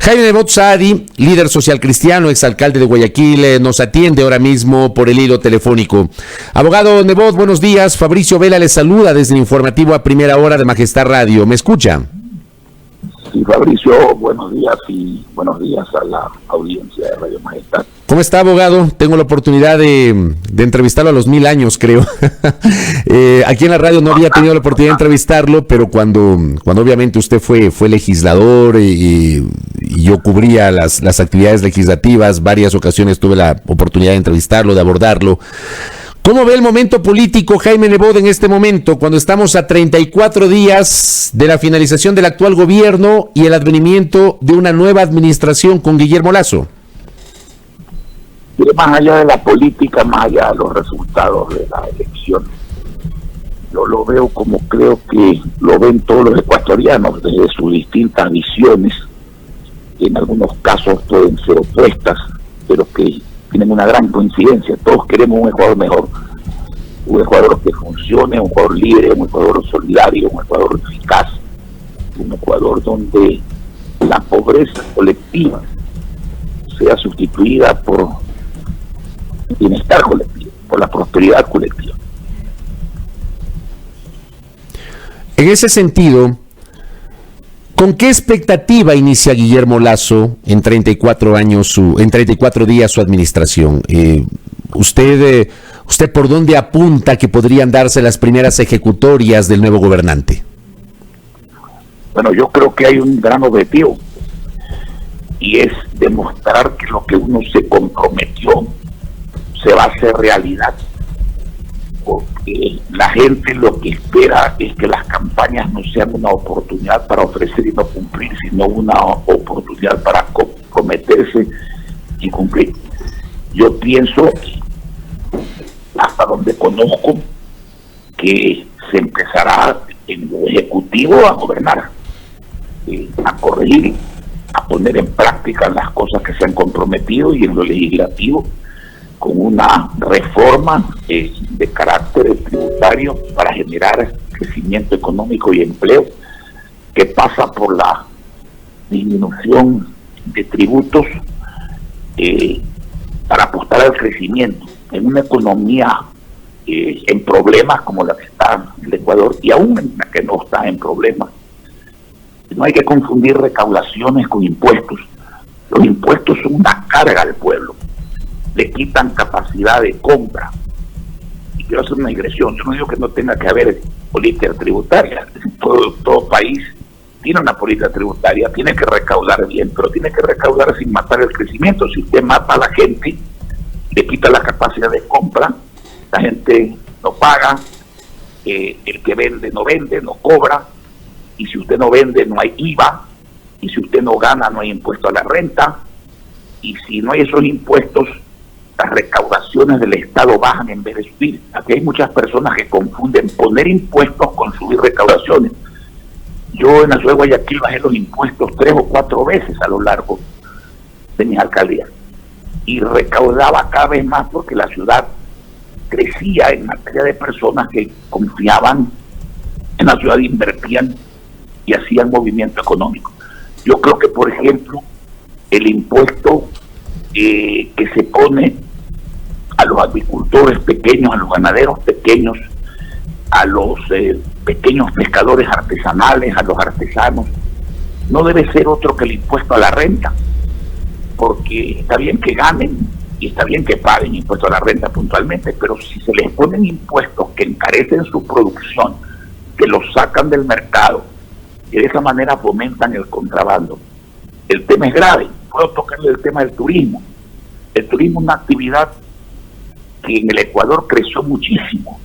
Jaime Nebot Saadi, líder social cristiano, exalcalde de Guayaquil, nos atiende ahora mismo por el hilo telefónico. Abogado Nebot, buenos días. Fabricio Vela le saluda desde el informativo a primera hora de Majestad Radio. ¿Me escucha? Sí, Fabricio, buenos días y buenos días a la audiencia de Radio Majestad. ¿Cómo está, abogado? Tengo la oportunidad de entrevistarlo a los 1000 años, creo. Aquí en la radio no había tenido la oportunidad de entrevistarlo, pero cuando obviamente usted fue legislador y yo cubría las actividades legislativas, varias ocasiones tuve la oportunidad de entrevistarlo, de abordarlo. ¿Cómo ve el momento político, Jaime Nebot, en este momento, cuando estamos a 34 días de la finalización del actual gobierno y el advenimiento de una nueva administración con Guillermo Lasso? Más allá de la política, más allá de los resultados de la elección, yo lo veo como creo que lo ven todos los ecuatorianos desde sus distintas visiones, que en algunos casos pueden ser opuestas, pero que tienen una gran coincidencia. Todos queremos un Ecuador mejor, un Ecuador que funcione, un Ecuador libre, un Ecuador solidario, un Ecuador eficaz, un Ecuador donde la pobreza colectiva sea sustituida por bienestar colectivo, por la prosperidad colectiva. En ese sentido, ¿con qué expectativa inicia Guillermo Lasso en 34 días su administración? ¿Usted por dónde apunta que podrían darse las primeras ejecutorias del nuevo gobernante? Bueno, yo creo que hay un gran objetivo y es demostrar que lo que uno se comprometió se va a hacer realidad, porque la gente lo que espera es que las campañas no sean una oportunidad para ofrecer y no cumplir, sino una oportunidad para comprometerse y cumplir. Yo pienso, hasta donde conozco, que se empezará en lo ejecutivo a gobernar, a corregir, a poner en práctica las cosas que se han comprometido, y en lo legislativo con una reforma de carácter tributario para generar crecimiento económico y empleo, que pasa por la disminución de tributos para apostar al crecimiento en una economía en problemas como la que está el Ecuador, y aún en la que no está en problemas. No hay que confundir recaudaciones con impuestos. Los impuestos son una carga al pueblo, le quitan capacidad de compra. Y quiero hacer una digresión. Yo no digo que no tenga que haber política tributaria. Todo país tiene una política tributaria, tiene que recaudar bien, pero tiene que recaudar sin matar el crecimiento. Si usted mata a la gente, le quita la capacidad de compra, la gente no paga, el que vende, no cobra, y si usted no vende, no hay IVA, y si usted no gana, no hay impuesto a la renta, y si no hay esos impuestos, las recaudaciones del Estado bajan en vez de subir. Aquí hay muchas personas que confunden poner impuestos con subir recaudaciones. Yo en la ciudad de Guayaquil bajé los impuestos 3 o 4 veces a lo largo de mis alcaldías, y recaudaba cada vez más porque la ciudad crecía en materia de personas que confiaban en la ciudad, invertían y hacían movimiento económico. Yo creo que, por ejemplo, el impuesto que se pone a los agricultores pequeños, a los ganaderos pequeños, a los pequeños pescadores artesanales, a los artesanos, no debe ser otro que el impuesto a la renta, porque está bien que ganen y está bien que paguen impuesto a la renta puntualmente, pero si se les ponen impuestos que encarecen su producción, que los sacan del mercado, que de esa manera fomentan el contrabando, el tema es grave. Puedo tocarle el tema del turismo. El turismo es una actividad que en el Ecuador creció muchísimo,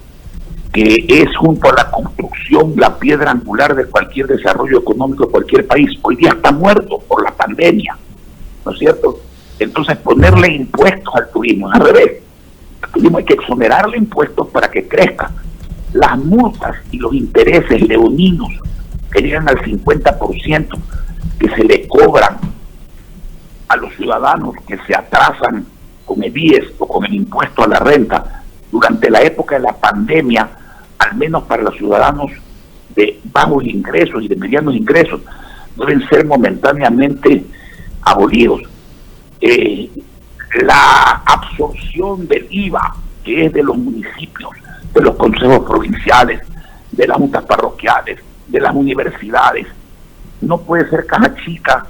que es, junto a la construcción, la piedra angular de cualquier desarrollo económico de cualquier país. Hoy día está muerto por la pandemia, ¿no es cierto? Entonces, ponerle impuestos al turismo es al revés. Al turismo hay que exonerarle impuestos para que crezca. Las multas y los intereses leoninos que llegan al 50% que se le cobran a los ciudadanos que se atrasan con el IES o con el impuesto a la renta durante la época de la pandemia, al menos para los ciudadanos de bajos ingresos y de medianos ingresos, deben ser momentáneamente abolidos. La absorción del IVA, que es de los municipios, de los consejos provinciales, de las juntas parroquiales, de las universidades, no puede ser caja chica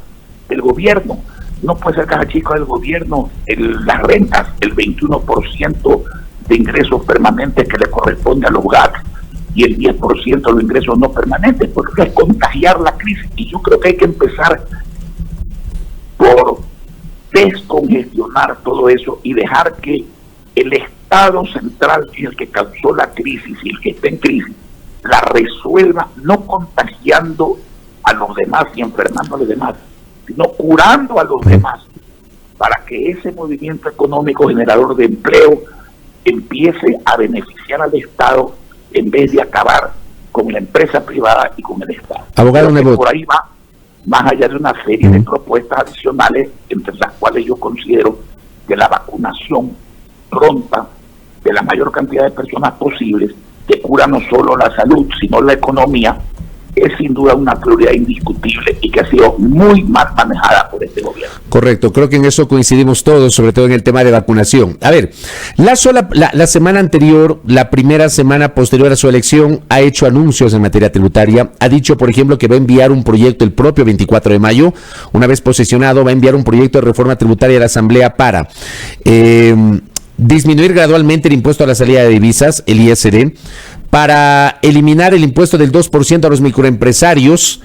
del gobierno, no puede ser caja chica del gobierno las rentas, el 21% de ingresos permanentes que le corresponde a los GAC y el 10% de los ingresos no permanentes, porque es contagiar la crisis. Y yo creo que hay que empezar por descongestionar todo eso y dejar que el Estado central, que es el que causó la crisis y el que está en crisis, la resuelva, no contagiando a los demás y enfermando a los demás, sino curando a los demás, para que ese movimiento económico generador de empleo empiece a beneficiar al Estado en vez de acabar con la empresa privada y con el Estado. Abogado Nebot, por ahí va, más allá de una serie de propuestas adicionales, entre las cuales yo considero que la vacunación pronta de la mayor cantidad de personas posibles, que cura no solo la salud, sino la economía, es sin duda una prioridad indiscutible y que ha sido muy mal manejada por este gobierno. Correcto, creo que en eso coincidimos todos, sobre todo en el tema de vacunación. A ver, la semana anterior, la primera semana posterior a su elección, ha hecho anuncios en materia tributaria. Ha dicho, por ejemplo, que va a enviar un proyecto el propio 24 de mayo, una vez posesionado, va a enviar un proyecto de reforma tributaria a la Asamblea para disminuir gradualmente el impuesto a la salida de divisas, el ISD, para eliminar el impuesto del 2% a los microempresarios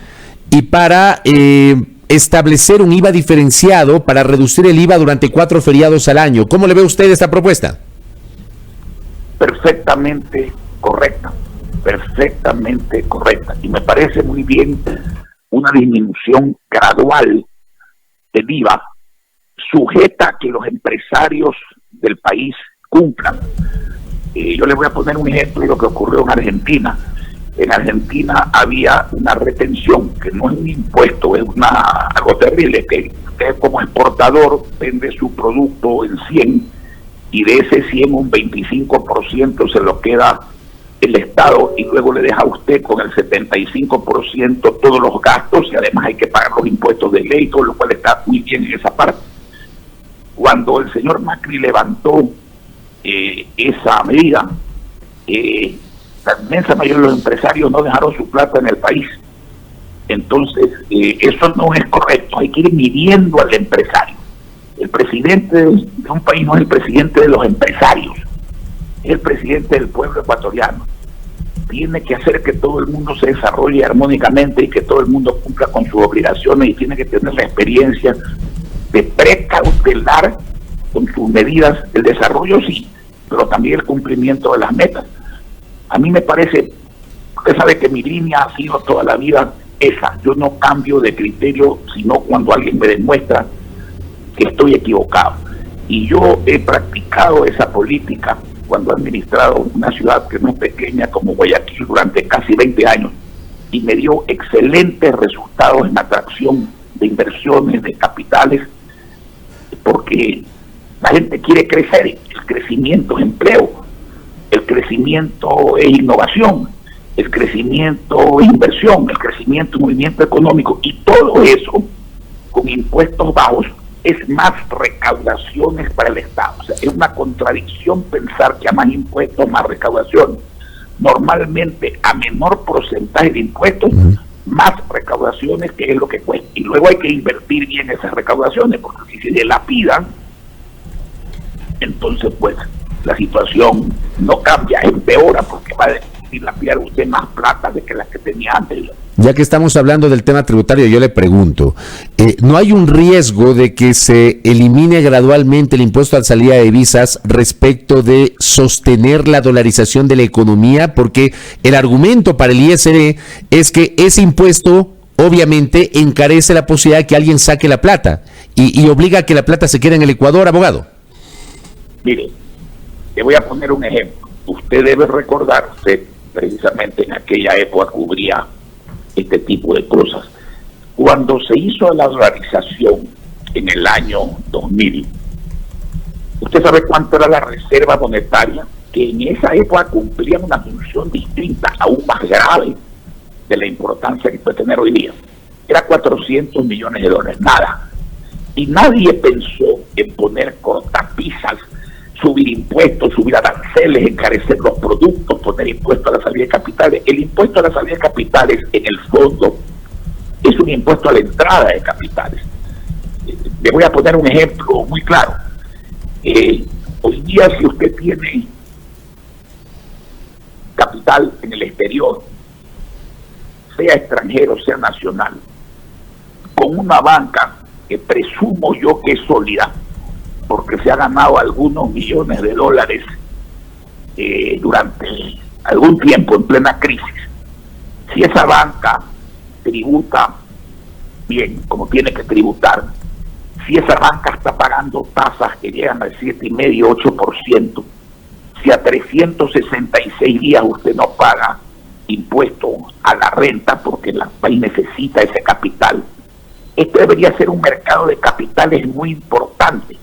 y para establecer un IVA diferenciado para reducir el IVA durante 4 feriados al año. ¿Cómo le ve usted esta propuesta? Perfectamente correcta, y me parece muy bien una disminución gradual del IVA, sujeta a que los empresarios del país cumplan. Yo les voy a poner un ejemplo de lo que ocurrió en Argentina. En Argentina había una retención, que no es un impuesto, es algo terrible, que usted como exportador vende su producto en 100 y de ese 100 un 25% se lo queda el Estado y luego le deja a usted con el 75% todos los gastos y además hay que pagar los impuestos de ley, todo lo cual está muy bien en esa parte. Cuando el señor Macri levantó esa medida, la inmensa mayoría de los empresarios no dejaron su plata en el país. Entonces, eso no es correcto. Hay que ir midiendo al empresario. El presidente de un país no es el presidente de los empresarios, es el presidente del pueblo ecuatoriano. Tiene que hacer que todo el mundo se desarrolle armónicamente y que todo el mundo cumpla con sus obligaciones y tiene que tener la experiencia de precautelar con sus medidas el desarrollo, sí, pero también el cumplimiento de las metas. A mí me parece, usted sabe que mi línea ha sido toda la vida esa. Yo no cambio de criterio, sino cuando alguien me demuestra que estoy equivocado. Y yo he practicado esa política cuando he administrado una ciudad que no es pequeña como Guayaquil durante casi 20 años y me dio excelentes resultados en atracción de inversiones, de capitales, porque la gente quiere crecer. El crecimiento es empleo, el crecimiento es innovación, el crecimiento es inversión, el crecimiento es movimiento económico, y todo eso con impuestos bajos es más recaudaciones para el Estado. O sea, es una contradicción pensar que a más impuestos, más recaudación. Normalmente a menor porcentaje de impuestos, más recaudaciones, que es lo que cuesta. Y luego hay que invertir bien esas recaudaciones, porque si se dilapidan, entonces pues la situación no cambia, empeora, porque va a dilapidar usted más plata de que la que tenía antes. Ya que estamos hablando del tema tributario, yo le pregunto, ¿no hay un riesgo de que se elimine gradualmente el impuesto a la salida de divisas respecto de sostener la dolarización de la economía? Porque el argumento para el ISD es que ese impuesto obviamente encarece la posibilidad de que alguien saque la plata y obliga a que la plata se quede en el Ecuador, abogado. Mire, le voy a poner un ejemplo. Usted debe recordar, usted precisamente en aquella época cubría este tipo de cosas. Cuando se hizo la dolarización en el año 2000, ¿usted sabe cuánto era la reserva monetaria? Que en esa época cumplía una función distinta, aún más grave de la importancia que puede tener hoy día. Era $400 millones, nada. Y nadie pensó en poner cortapisas, subir impuestos, subir aranceles, encarecer los productos, poner impuestos a la salida de capitales. El impuesto a la salida de capitales, en el fondo, es un impuesto a la entrada de capitales. Le voy a poner un ejemplo muy claro. Hoy día, si usted tiene capital en el exterior, sea extranjero, sea nacional, con una banca que presumo yo que es sólida, porque se ha ganado algunos millones de dólares durante algún tiempo en plena crisis. Si esa banca tributa bien, como tiene que tributar, si esa banca está pagando tasas que llegan al 7,5%, 8%, si a 366 días usted no paga impuesto a la renta porque el país necesita ese capital, este debería ser un mercado de capitales muy importante,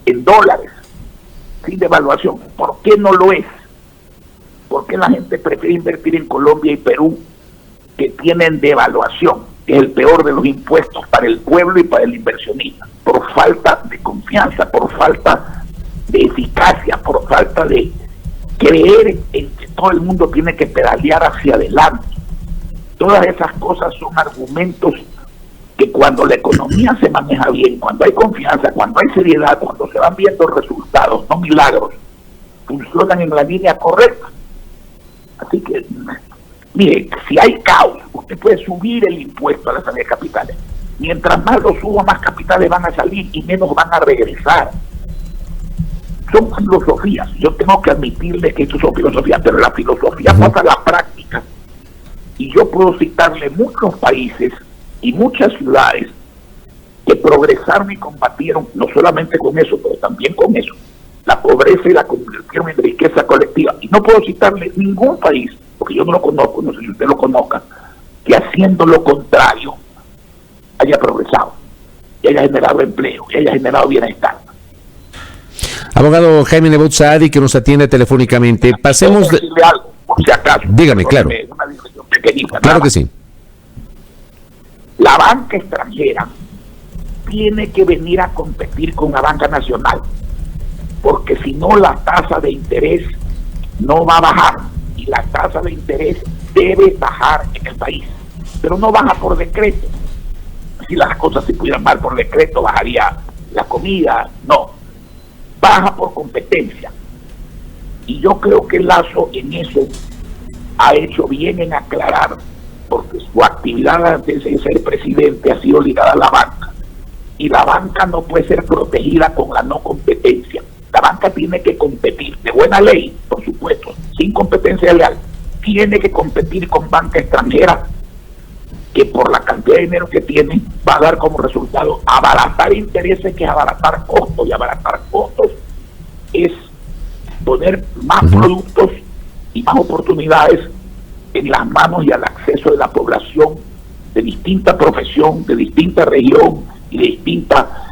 en dólares, sin devaluación. ¿Por qué no lo es? ¿Por qué la gente prefiere invertir en Colombia y Perú, que tienen devaluación? Es el peor de los impuestos para el pueblo y para el inversionista, por falta de confianza, por falta de eficacia, por falta de creer en que todo el mundo tiene que pedalear hacia adelante. Todas esas cosas son argumentos que cuando la economía se maneja bien, cuando hay confianza, cuando hay seriedad, cuando se van viendo resultados, no milagros, funcionan en la línea correcta. Así que, mire, si hay caos, usted puede subir el impuesto a la salida de capitales. Mientras más lo suba, más capitales van a salir y menos van a regresar. Son filosofías. Yo tengo que admitirle que esto son filosofías, pero la filosofía pasa a la práctica. Y yo puedo citarle muchos países y muchas ciudades que progresaron y combatieron no solamente con eso, pero también con eso, la pobreza, y la convirtieron en riqueza colectiva. Y no puedo citarle ningún país, porque yo no lo conozco, no sé si usted lo conozca, que haciendo lo contrario haya progresado, y haya generado empleo, y haya generado bienestar. Abogado Jaime Nebot Saadi, que nos atiende telefónicamente. Pasemos de... algo, por si acaso. Dígame, claro. Una discusión pequeñita. Claro que sí. La banca extranjera tiene que venir a competir con la banca nacional, porque si no, la tasa de interés no va a bajar, y la tasa de interés debe bajar en el país, pero no baja por decreto. Si las cosas se pudieran bajar por decreto, bajaría la comida. No, baja por competencia. Y yo creo que Lasso en eso ha hecho bien en aclarar, porque su actividad antes de ser presidente ha sido ligada a la banca, y la banca no puede ser protegida con la no competencia. La banca tiene que competir, de buena ley, por supuesto, sin competencia leal. Tiene que competir con banca extranjera, que por la cantidad de dinero que tiene va a dar como resultado abaratar intereses, que es abaratar costos, y abaratar costos es poner más productos y más oportunidades en las manos y al acceso de la población de distinta profesión, de distinta región y de distinta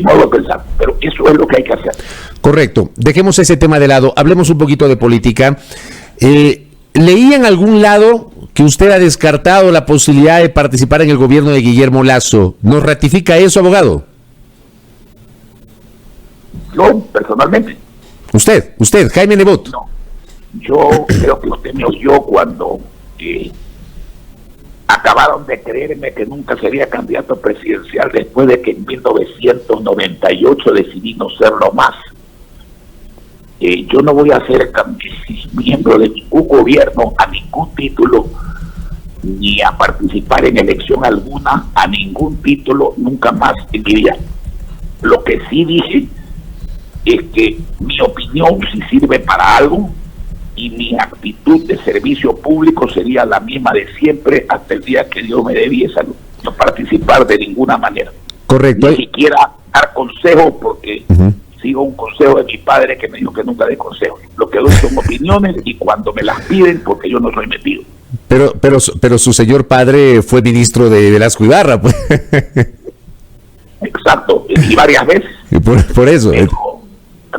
modo de pensar. Pero eso es lo que hay que hacer. Correcto. Dejemos ese tema de lado. Hablemos un poquito de política. Leí en algún lado que usted ha descartado la posibilidad de participar en el gobierno de Guillermo Lasso. ¿Nos ratifica eso, abogado? Yo, personalmente. Usted, Jaime Nebot. No. Yo creo que usted me oyó cuando acabaron de creerme que nunca sería candidato presidencial, después de que en 1998 decidí no serlo más. Yo no voy a ser miembro de ningún gobierno a ningún título, ni a participar en elección alguna a ningún título, nunca más en mi vida. Lo que sí dije es que mi opinión, si sirve para algo, y mi actitud de servicio público sería la misma de siempre hasta el día que Dios me dé vida, no participar de ninguna manera. Correcto. Ni siquiera dar consejos, porque sigo un consejo de mi padre que me dijo que nunca dé consejos. Lo que doy son opiniones, y cuando me las piden, porque yo no soy metido. Pero su señor padre fue ministro de Velasco Ibarra, pues. Exacto, y varias veces. Por eso. Pero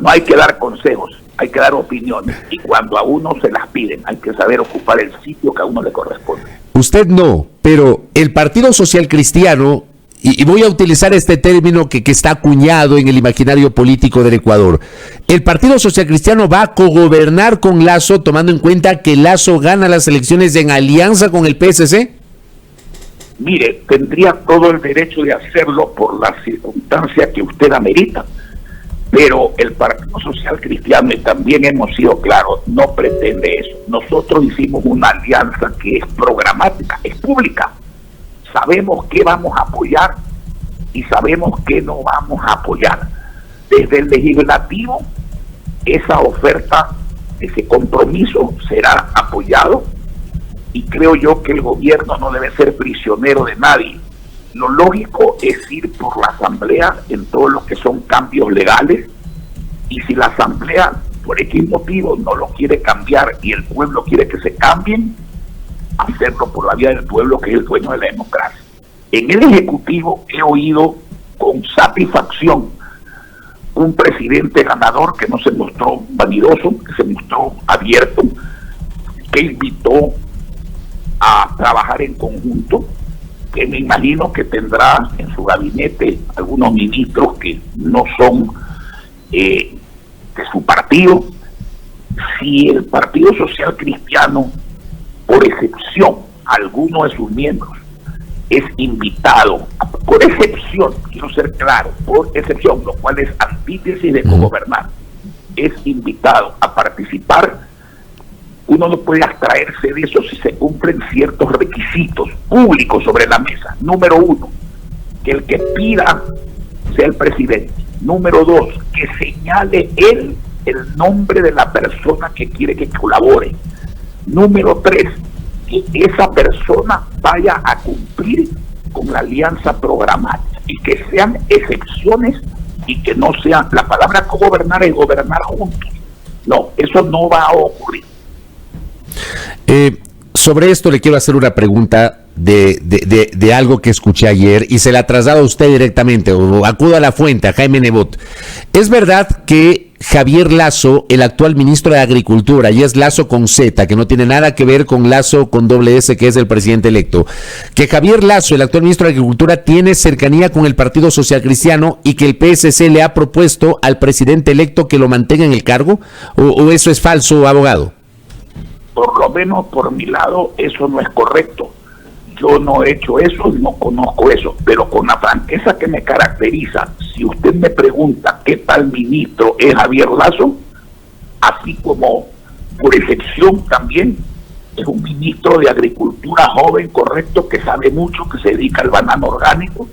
no hay que dar consejos, hay que dar opiniones, y cuando a uno se las piden hay que saber ocupar el sitio que a uno le corresponde. Usted no, pero el Partido Social Cristiano y voy a utilizar este término que está acuñado en el imaginario político del Ecuador. ¿El Partido Social Cristiano va a cogobernar con Lasso, tomando en cuenta que Lasso gana las elecciones en alianza con el PSC? Mire, tendría todo el derecho de hacerlo por las circunstancias que usted amerita, pero el Partido Social Cristiano, y también hemos sido claros, no pretende eso. Nosotros hicimos una alianza que es programática, es pública. Sabemos qué vamos a apoyar y sabemos qué no vamos a apoyar. Desde el legislativo, esa oferta, ese compromiso será apoyado, y creo yo que el gobierno no debe ser prisionero de nadie. Lo lógico es ir por la asamblea en todo lo que son cambios legales, y si la asamblea por X motivo no lo quiere cambiar y el pueblo quiere que se cambien, hacerlo por la vía del pueblo, que es el dueño de la democracia. En el Ejecutivo he oído con satisfacción un presidente ganador que no se mostró vanidoso, que se mostró abierto, que invitó a trabajar en conjunto, que me imagino que tendrá en su gabinete algunos ministros que no son de su partido. Si el Partido Social Cristiano, por excepción, alguno de sus miembros es invitado, por excepción, quiero ser claro, por excepción, lo cual es antítesis de cogobernar, es invitado a participar, uno no puede abstraerse de eso si se cumplen ciertos requisitos públicos sobre la mesa. Número uno, que el que pida sea el presidente. Número dos, que señale él el nombre de la persona que quiere que colabore. Número tres, que esa persona vaya a cumplir con la alianza programática, y que sean excepciones y que no sean, la palabra cogobernar es gobernar juntos. No, eso no va a ocurrir. Sobre esto le quiero hacer una pregunta de algo que escuché ayer y se la traslado a usted directamente, o acudo a la fuente, a Jaime Nebot. ¿Es verdad que Javier Lasso, el actual ministro de Agricultura, y es Lasso con Z, que no tiene nada que ver con Lasso con doble S, que es el presidente electo, que Javier Lasso, el actual ministro de Agricultura, tiene cercanía con el Partido Social Cristiano y que el PSC le ha propuesto al presidente electo que lo mantenga en el cargo? ¿O eso es falso, abogado? Por lo menos por mi lado eso no es correcto. Yo no he hecho eso, no conozco eso, pero con la franqueza que me caracteriza, si usted me pregunta qué tal ministro es Javier Lasso, así como por excepción también es un ministro de Agricultura joven, correcto, que sabe mucho, que se dedica al banano orgánico,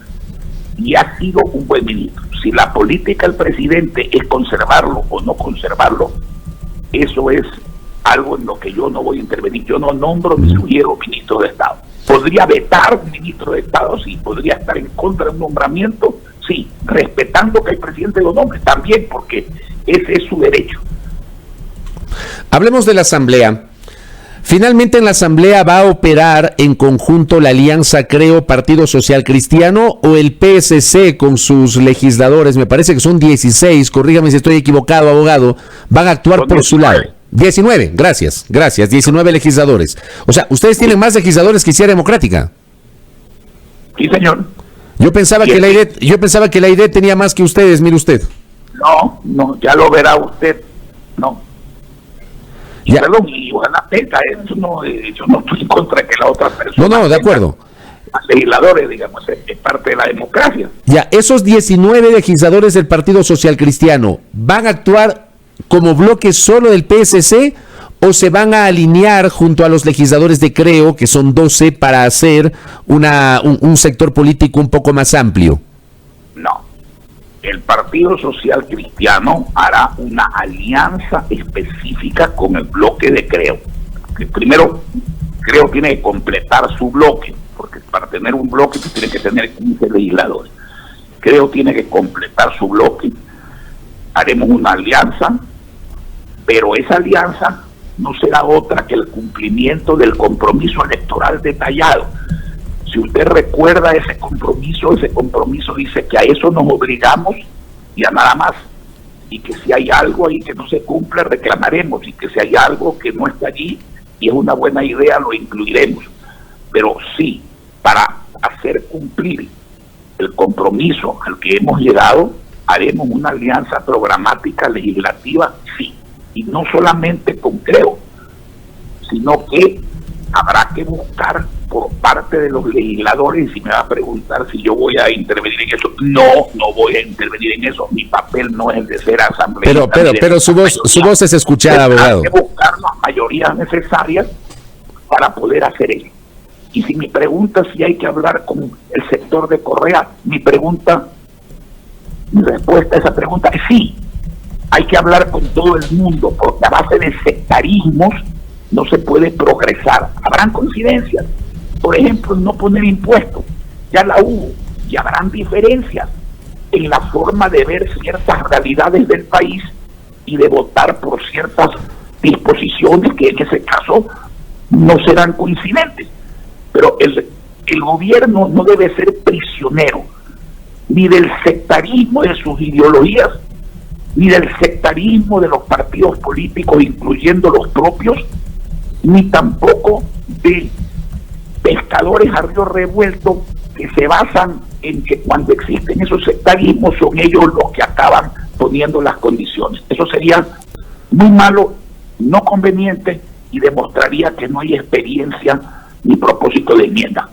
y ha sido un buen ministro. Si la política del presidente es conservarlo o no conservarlo, eso es algo en lo que yo no voy a intervenir. Yo no nombro ni sugiero ministro de Estado. ¿Podría vetar un ministro de Estado? Sí. ¿Podría estar en contra de un nombramiento? Sí. Respetando que el presidente lo nombre también, porque ese es su derecho. Hablemos de la Asamblea. Finalmente, en la Asamblea va a operar en conjunto la alianza Creo Partido Social Cristiano, o el PSC con sus legisladores, me parece que son 16, corrígame si estoy equivocado, abogado, van a actuar por su lado. 19, gracias, 19 legisladores. O sea, ustedes tienen más legisladores que Izquierda Democrática. Sí, señor. Yo pensaba que la ID tenía más que ustedes, mire usted. No, ya lo verá usted. No. Y perdón, y ojalá tenga eso, yo no estoy en contra de que la otra persona. No, de acuerdo. Legisladores, digamos, es parte de la democracia. Ya, esos 19 legisladores del Partido Social Cristiano van a actuar como bloque solo del PSC, o se van a alinear junto a los legisladores de Creo, que son 12, para hacer un sector político un poco más amplio. No, el Partido Social Cristiano hará una alianza específica con el bloque de Creo. Que primero, Creo tiene que completar su bloque, porque para tener un bloque tiene que tener 15 legisladores. Creo tiene que completar su bloque. Haremos una alianza, pero esa alianza no será otra que el cumplimiento del compromiso electoral detallado. Si usted recuerda ese compromiso dice que a eso nos obligamos y a nada más, y que si hay algo ahí que no se cumple, reclamaremos, y que si hay algo que no está allí y es una buena idea, lo incluiremos. Pero sí, para hacer cumplir el compromiso al que hemos llegado, haremos una alianza programática legislativa, sí, y no solamente con Creo, sino que habrá que buscar por parte de los legisladores. Y si me va a preguntar si yo voy a intervenir en eso, no voy a intervenir en eso. Mi papel no es de ser asambleísta. Pero su voz es escuchada, abogado. Hay que buscar las mayorías necesarias para poder hacer eso. Y si me pregunta si hay que hablar con el sector de Correa, mi respuesta a esa pregunta es sí. Hay que hablar con todo el mundo, porque a base de sectarismos no se puede progresar. Habrán coincidencias, por ejemplo, no poner impuestos, ya la hubo, y habrán diferencias en la forma de ver ciertas realidades del país y de votar por ciertas disposiciones que en ese caso no serán coincidentes. Pero el gobierno no debe ser prisionero ni del sectarismo de sus ideologías, ni del sectarismo de los partidos políticos, incluyendo los propios, ni tampoco de pescadores a río revuelto que se basan en que cuando existen esos sectarismos son ellos los que acaban poniendo las condiciones. Eso sería muy malo, no conveniente, y demostraría que no hay experiencia ni propósito de enmienda.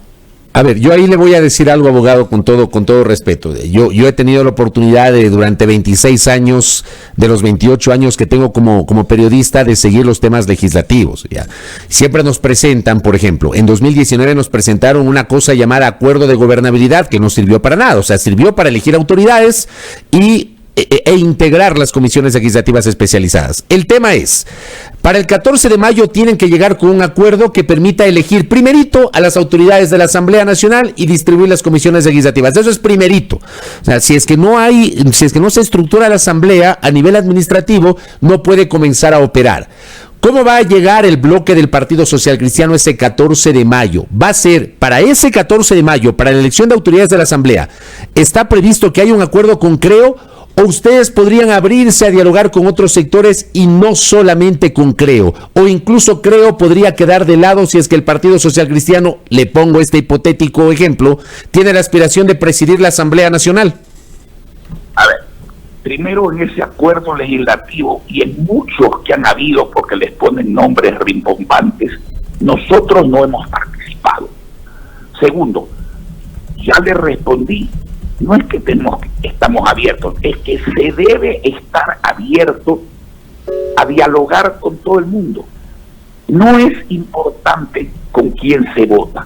A ver, yo ahí le voy a decir algo, abogado, con todo respeto. Yo he tenido la oportunidad de, durante 26 años, de los 28 años que tengo como periodista, de seguir los temas legislativos. ¿Ya? Siempre nos presentan, por ejemplo, en 2019 nos presentaron una cosa llamada Acuerdo de Gobernabilidad, que no sirvió para nada. O sea, sirvió para elegir autoridades e integrar las comisiones legislativas especializadas. El tema es, para el 14 de mayo tienen que llegar con un acuerdo que permita elegir primerito a las autoridades de la Asamblea Nacional y distribuir las comisiones legislativas. Eso es primerito. O sea, si es que no se estructura la Asamblea a nivel administrativo, no puede comenzar a operar. ¿Cómo va a llegar el bloque del Partido Social Cristiano ese 14 de mayo? Va a ser, para ese 14 de mayo, para la elección de autoridades de la Asamblea, ¿está previsto que haya un acuerdo con Creo? ¿O ustedes podrían abrirse a dialogar con otros sectores y no solamente con Creo? O incluso Creo podría quedar de lado si es que el Partido Social Cristiano, le pongo este hipotético ejemplo, tiene la aspiración de presidir la Asamblea Nacional. A ver, primero en ese acuerdo legislativo y en muchos que han habido, porque les ponen nombres rimbombantes, nosotros no hemos participado. Segundo, ya le respondí, no es que estamos abiertos, es que se debe estar abierto a dialogar con todo el mundo. No es importante con quién se vota,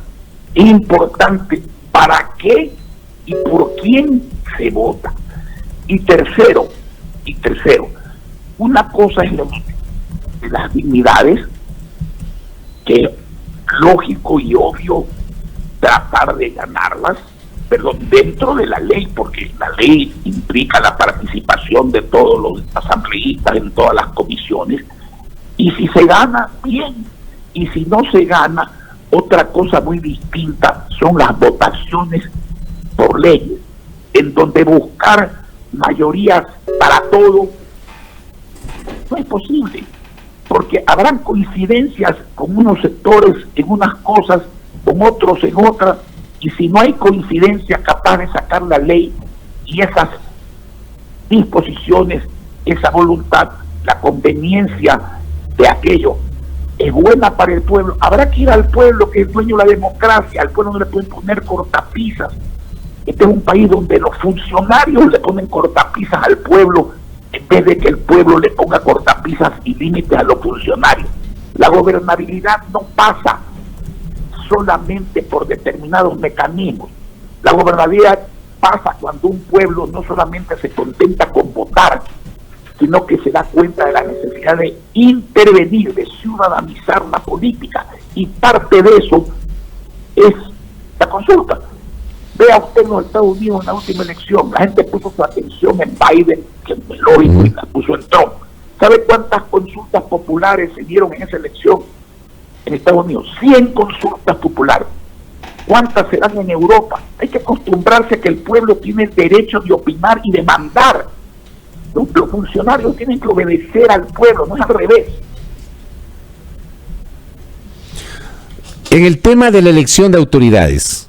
es importante para qué y por quién se vota. Y tercero, una cosa es las dignidades, que es lógico y obvio tratar de ganarlas, dentro de la ley, porque la ley implica la participación de todos los asambleístas en todas las comisiones, y si se gana, bien, y si no se gana, otra cosa muy distinta son las votaciones por leyes, en donde buscar mayorías para todo no es posible, porque habrán coincidencias con unos sectores en unas cosas, con otros en otras, y si no hay coincidencia capaz de sacar la ley y esas disposiciones, esa voluntad, la conveniencia de aquello es buena para el pueblo, habrá que ir al pueblo, que es dueño de la democracia. Al pueblo no le pueden poner cortapisas. Este es un país donde los funcionarios le ponen cortapisas al pueblo en vez de que el pueblo le ponga cortapisas y límites a los funcionarios. La gobernabilidad no pasa solamente por determinados mecanismos. La gobernabilidad pasa cuando un pueblo no solamente se contenta con votar, sino que se da cuenta de la necesidad de intervenir, de ciudadanizar la política, y parte de eso es la consulta. Vea usted en los Estados Unidos en la última elección, la gente puso su atención en Biden, que es lógico, y la puso en Trump. ¿Sabe cuántas consultas populares se dieron en esa elección en Estados Unidos? 100 consultas populares. ¿Cuántas serán en Europa? Hay que acostumbrarse a que el pueblo tiene el derecho de opinar y de mandar. Los funcionarios tienen que obedecer al pueblo, no es al revés. En el tema de la elección de autoridades,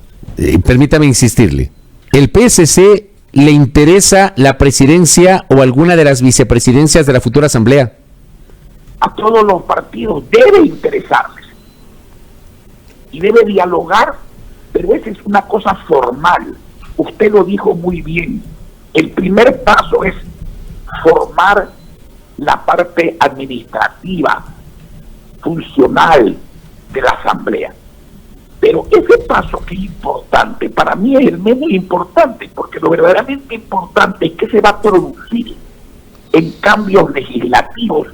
permítame insistirle, ¿El PSC le interesa la presidencia o alguna de las vicepresidencias de la futura asamblea? A todos los partidos debe interesarles y debe dialogar, pero esa es una cosa formal. Usted lo dijo muy bien. El primer paso es formar la parte administrativa, funcional de la asamblea. Pero ese paso que es importante, para mí es el menos importante, porque lo verdaderamente importante es que se va a producir en cambios legislativos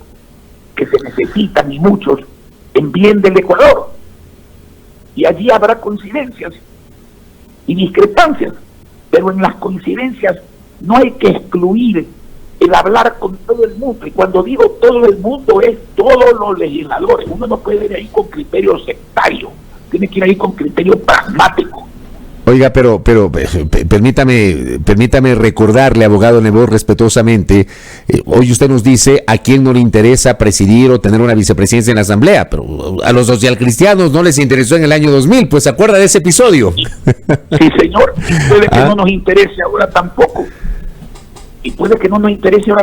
que se necesitan, y muchos, en bien del Ecuador. Y allí habrá coincidencias y discrepancias, pero en las coincidencias no hay que excluir el hablar con todo el mundo. Y cuando digo todo el mundo, es todos los legisladores. Uno no puede ir ahí con criterio sectario, tiene que ir ahí con criterio pragmático. Oiga, pero permítame recordarle, abogado Nebot, respetuosamente, hoy usted nos dice a quién no le interesa presidir o tener una vicepresidencia en la asamblea, pero a los socialcristianos no les interesó en el año 2000, pues se acuerda de ese episodio. Sí, señor, y puede que no nos interese ahora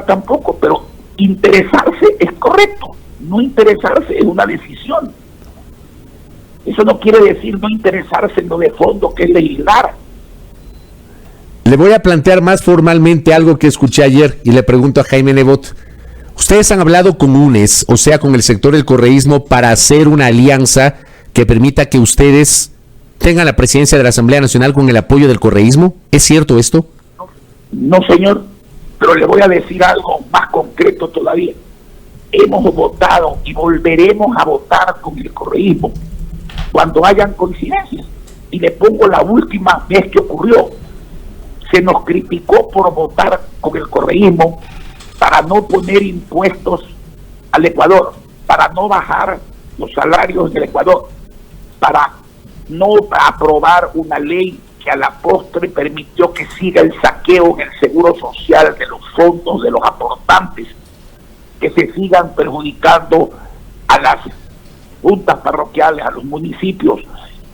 tampoco, pero interesarse es correcto, no interesarse es una decisión. Eso no quiere decir no interesarse en lo de fondo, que es legislar. Le voy a plantear más formalmente algo que escuché ayer y le pregunto a Jaime Nebot. ¿Ustedes han hablado con UNES, o sea, con el sector del correísmo, para hacer una alianza que permita que ustedes tengan la presidencia de la Asamblea Nacional con el apoyo del correísmo? ¿Es cierto esto? No, señor, pero le voy a decir algo más concreto todavía. Hemos votado y volveremos a votar con el correísmo cuando hayan coincidencias. Y le pongo la última vez que ocurrió. Se nos criticó por votar con el correísmo para no poner impuestos al Ecuador, para no bajar los salarios del Ecuador, para no aprobar una ley que a la postre permitió que siga el saqueo en el seguro social de los fondos de los aportantes, que se sigan perjudicando a las juntas parroquiales, a los municipios,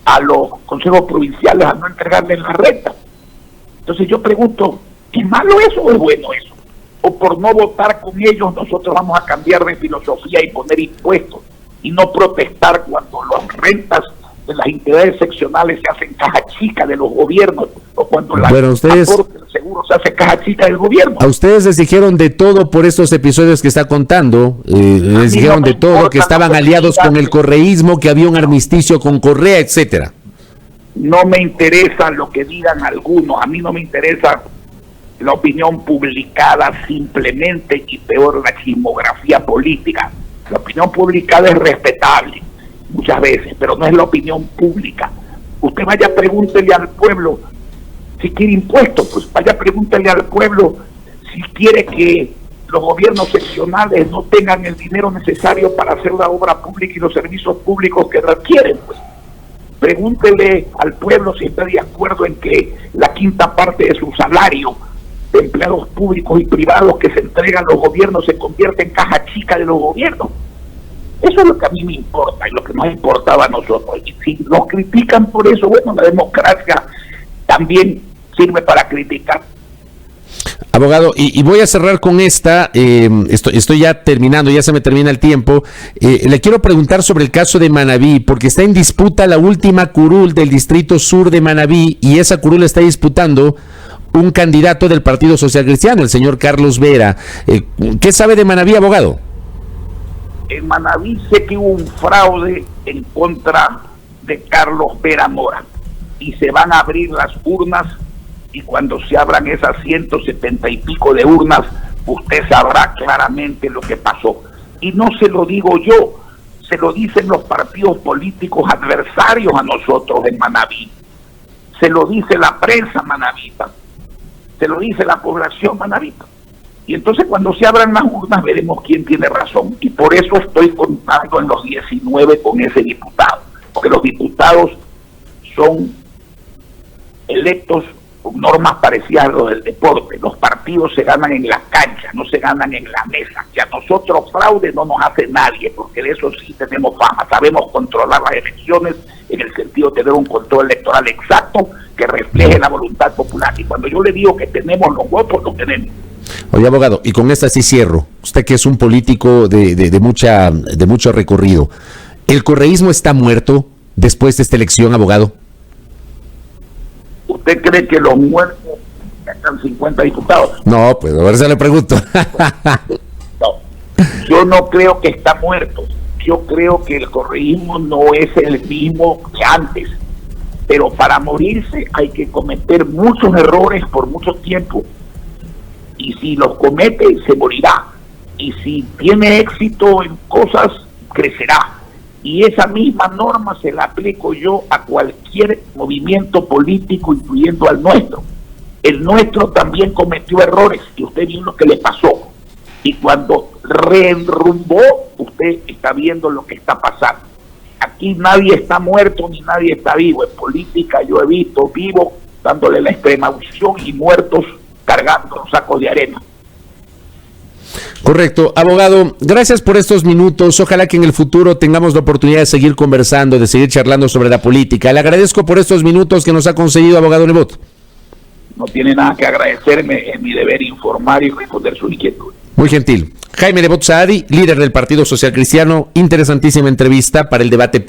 a los consejos provinciales, a no entregarles la renta. Entonces yo pregunto, ¿es malo eso o es bueno eso? ¿O por no votar con ellos nosotros vamos a cambiar de filosofía y poner impuestos y no protestar cuando las rentas de las entidades seccionales se hacen caja chica de los gobiernos, o cuando la ustedes, el seguro se hace caja chica del gobierno? A ustedes les dijeron de todo por estos episodios que está contando, les dijeron de todo, que estaban aliados con el correísmo, que había un armisticio con Correa, etcétera. No me interesa lo que digan algunos, a mí no me interesa la opinión publicada simplemente, y peor la chismografía política. La opinión publicada es respetable muchas veces, pero no es la opinión pública. Usted vaya, pregúntele al pueblo si quiere impuestos, pues vaya, pregúntele al pueblo si quiere que los gobiernos seccionales no tengan el dinero necesario para hacer la obra pública y los servicios públicos que requieren, pues. Pregúntele al pueblo si está de acuerdo en que la quinta parte de su salario de empleados públicos y privados que se entregan a los gobiernos se convierte en caja chica de los gobiernos. Eso es lo que a mí me importa y lo que nos importaba a nosotros. Y si nos critican por eso, bueno, la democracia también sirve para criticar. Abogado, y voy a cerrar con esta, estoy ya terminando, ya se me termina el tiempo. Le quiero preguntar sobre el caso de Manabí, porque está en disputa la última curul del distrito sur de Manabí, y esa curul está disputando un candidato del Partido Social Cristiano, el señor Carlos Vera. ¿Qué sabe de Manabí, abogado? En Manabí sé que hubo un fraude en contra de Carlos Vera Mora, y se van a abrir las urnas, y cuando se abran esas 170 y pico de urnas, usted sabrá claramente lo que pasó. Y no se lo digo yo, se lo dicen los partidos políticos adversarios a nosotros en Manabí, se lo dice la prensa manabita, se lo dice la población manabita. Y entonces cuando se abran las urnas veremos quién tiene razón, y por eso estoy contando en los 19 con ese diputado, porque los diputados son electos con normas parecidas a lo del deporte. Los partidos se ganan en la cancha, no se ganan en la mesa. Y a nosotros fraude no nos hace nadie, porque de eso sí tenemos fama. Sabemos controlar las elecciones en el sentido de tener un control electoral exacto que refleje la voluntad popular. Y cuando yo le digo que tenemos los votos, los tenemos. Oye, abogado, y con esta sí cierro. Usted que es un político de mucho recorrido. ¿El correísmo está muerto después de esta elección, abogado? ¿Usted cree que los muertos están 50 diputados? No, pues a ver si le pregunto. No, yo no creo que está muerto. Yo creo que el correísmo no es el mismo que antes. Pero para morirse hay que cometer muchos errores por mucho tiempo. Y si los comete, se morirá. Y si tiene éxito en cosas, crecerá. Y esa misma norma se la aplico yo a cualquier movimiento político, incluyendo al nuestro. El nuestro también cometió errores, y usted vio lo que le pasó. Y cuando reenrumbó, usted está viendo lo que está pasando. Aquí nadie está muerto ni nadie está vivo. En política yo he visto vivos dándole la extrema unción y muertos cargando los sacos de arena. Correcto. Abogado, gracias por estos minutos. Ojalá que en el futuro tengamos la oportunidad de seguir conversando, de seguir charlando sobre la política. Le agradezco por estos minutos que nos ha concedido, abogado Nebot. No tiene nada que agradecerme, es mi deber informar y responder sus inquietudes. Muy gentil. Jaime Nebot Saadi, líder del Partido Social Cristiano, interesantísima entrevista para el debate